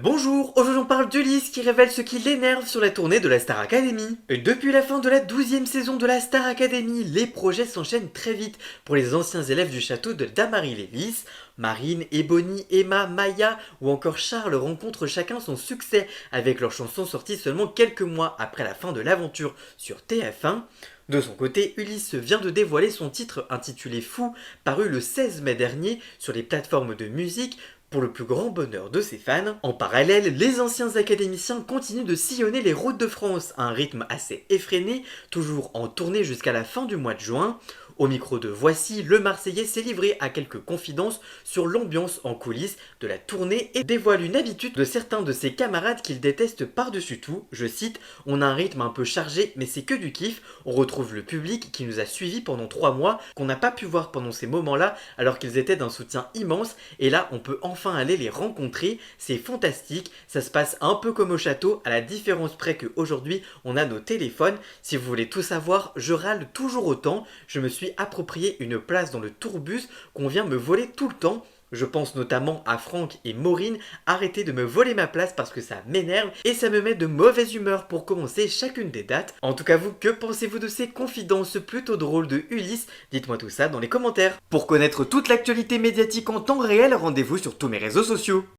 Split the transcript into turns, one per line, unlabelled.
Bonjour, aujourd'hui on parle d'Ulysse qui révèle ce qui l'énerve sur la tournée de la Star Academy. Et depuis la fin de la 12e saison de la Star Academy, les projets s'enchaînent très vite pour les anciens élèves du château de Damary-Lélis. Marine, Ebony, Emma, Maya ou encore Charles rencontrent chacun son succès avec leur chanson sortie seulement quelques mois après la fin de l'aventure sur TF1. De son côté, Ulysse vient de dévoiler son titre intitulé Fou, paru le 16 mai dernier sur les plateformes de musique, pour le plus grand bonheur de ses fans. En parallèle, les anciens académiciens continuent de sillonner les routes de France à un rythme assez effréné, toujours en tournée jusqu'à la fin du mois de juin. Au micro de Voici, le Marseillais s'est livré à quelques confidences sur l'ambiance en coulisses de la tournée et dévoile une habitude de certains de ses camarades qu'il déteste par-dessus tout. Je cite: "On a un rythme un peu chargé, mais c'est que du kiff. On retrouve le public qui nous a suivis pendant 3 mois, qu'on n'a pas pu voir pendant ces moments-là, alors qu'ils étaient d'un soutien immense. Et là, on peut enfin aller les rencontrer. C'est fantastique. Ça se passe un peu comme au château, à la différence près qu'aujourd'hui, on a nos téléphones. Si vous voulez tout savoir, je râle toujours autant. Je me suis approprié une place dans le tourbus qu'on vient me voler tout le temps. Je pense notamment à Franck et Maureen. Arrêtez de me voler ma place parce que ça m'énerve et ça me met de mauvaise humeur pour commencer chacune des dates. En tout cas vous, que pensez-vous de ces confidences plutôt drôles de Ulysse? Dites-moi tout ça dans les commentaires. Pour connaître toute l'actualité médiatique en temps réel, rendez-vous sur tous mes réseaux sociaux.